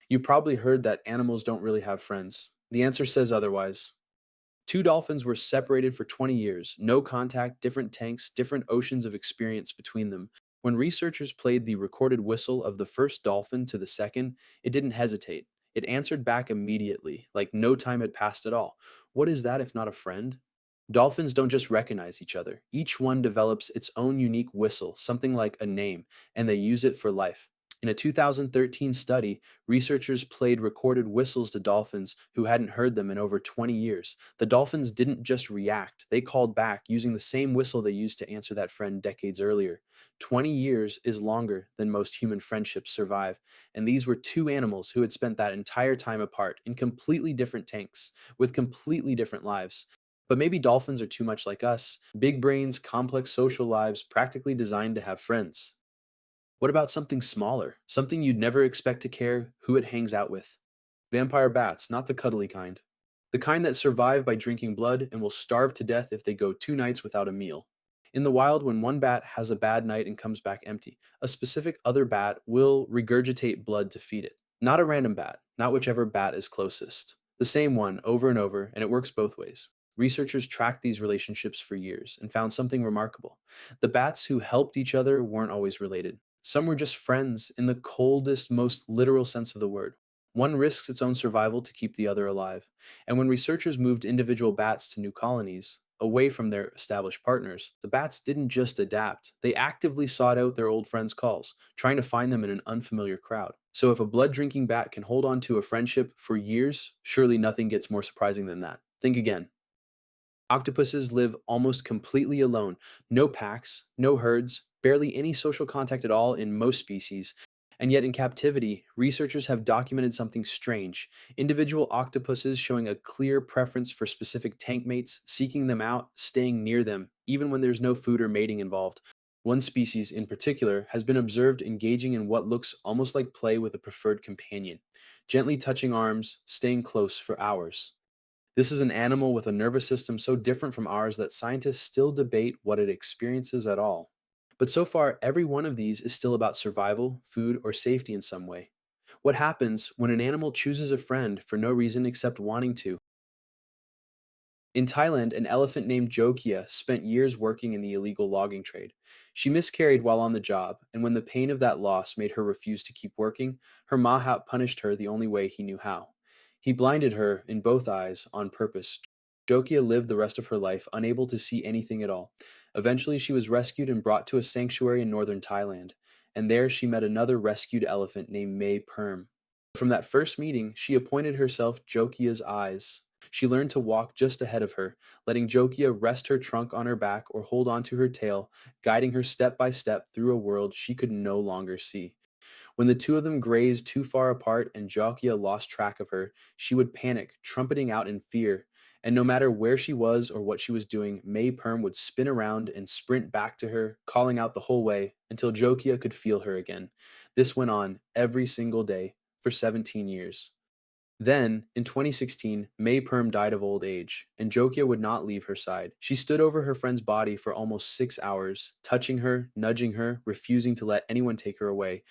You probably heard that animals don't really have friends. The answer says otherwise. Two dolphins were separated for 20 years, no contact, different tanks, different oceans of experience between them. When researchers played the recorded whistle of the first dolphin to the second, it didn't hesitate. It answered back immediately, like no time had passed at all. What is that if not a friend? Dolphins don't just recognize each other. Each one develops its own unique whistle, something like a name, and they use it for life. In a 2013 study, researchers played recorded whistles to dolphins who hadn't heard them in over 20 years. The dolphins didn't just react, they called back using the same whistle they used to answer that friend decades earlier. 20 years is longer than most human friendships survive, and these were two animals who had spent that entire time apart in completely different tanks, with completely different lives. But maybe dolphins are too much like us, big brains, complex social lives, practically designed to have friends. What about something smaller, something you'd never expect to care who it hangs out with? Vampire bats, not the cuddly kind. The kind that survive by drinking blood and will starve to death if they go 2 nights without a meal. In the wild, when one bat has a bad night and comes back empty, a specific other bat will regurgitate blood to feed it. Not a random bat, not whichever bat is closest. The same one over and over, and it works both ways. Researchers tracked these relationships for years and found something remarkable. The bats who helped each other weren't always related. Some were just friends in the coldest, most literal sense of the word. One risks its own survival to keep the other alive. And when researchers moved individual bats to new colonies, away from their established partners, the bats didn't just adapt. They actively sought out their old friends' calls, trying to find them in an unfamiliar crowd. So if a blood drinking bat can hold on to a friendship for years, surely nothing gets more surprising than that. Think again. Octopuses live almost completely alone, no packs, no herds, barely any social contact at all in most species. And yet, in captivity, researchers have documented something strange. Individual octopuses showing a clear preference for specific tank mates, seeking them out, staying near them, even when there's no food or mating involved. One species in particular has been observed engaging in what looks almost like play with a preferred companion, gently touching arms, staying close for hours. This is an animal with a nervous system so different from ours that scientists still debate what it experiences at all. But so far, every one of these is still about survival, food, or safety in some way. What happens when an animal chooses a friend for no reason except wanting to? In Thailand, an elephant named Jokia spent years working in the illegal logging trade. She miscarried while on the job, and when the pain of that loss made her refuse to keep working, her mahat punished her the only way he knew how. He blinded her in both eyes on purpose. Jokia lived the rest of her life unable to see anything at all. Eventually, she was rescued and brought to a sanctuary in northern Thailand, and there she met another rescued elephant named Mae Perm. From that first meeting, she appointed herself Jokia's eyes. She learned to walk just ahead of her, letting Jokia rest her trunk on her back or hold onto her tail, guiding her step by step through a world she could no longer see. When the two of them grazed too far apart and Jokia lost track of her, she would panic, trumpeting out in fear. And no matter where she was or what she was doing, May Perm would spin around and sprint back to her, calling out the whole way until Jokia could feel her again. This went on every single day for 17 years. Then, in 2016, May Perm died of old age, and Jokia would not leave her side. She stood over her friend's body for almost 6 hours, touching her, nudging her, refusing to let anyone take her away.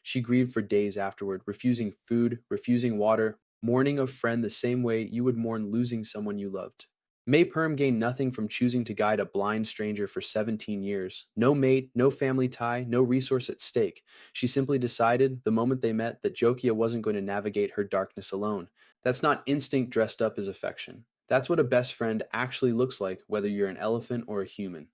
She grieved for days afterward, refusing food, refusing water, mourning a friend the same way you would mourn losing someone you loved. May Perm gained nothing from choosing to guide a blind stranger for 17 years. No mate, no family tie, no resource at stake. She simply decided, the moment they met, that Jokia wasn't going to navigate her darkness alone. That's not instinct dressed up as affection. That's what a best friend actually looks like, whether you're an elephant or a human.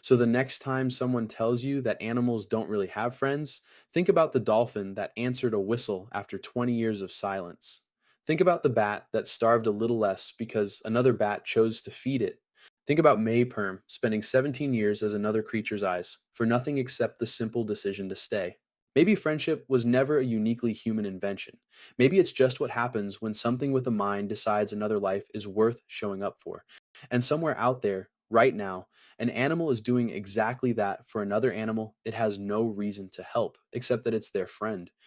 So the next time someone tells you that animals don't really have friends, think about the dolphin that answered a whistle after 20 years of silence. Think about the bat that starved a little less because another bat chose to feed it. Think about May Perm spending 17 years as another creature's eyes for nothing except the simple decision to stay. Maybe friendship was never a uniquely human invention. Maybe it's just what happens when something with a mind decides another life is worth showing up for. And somewhere out there, right now, an animal is doing exactly that for another animal it has no reason to help, except that it's their friend.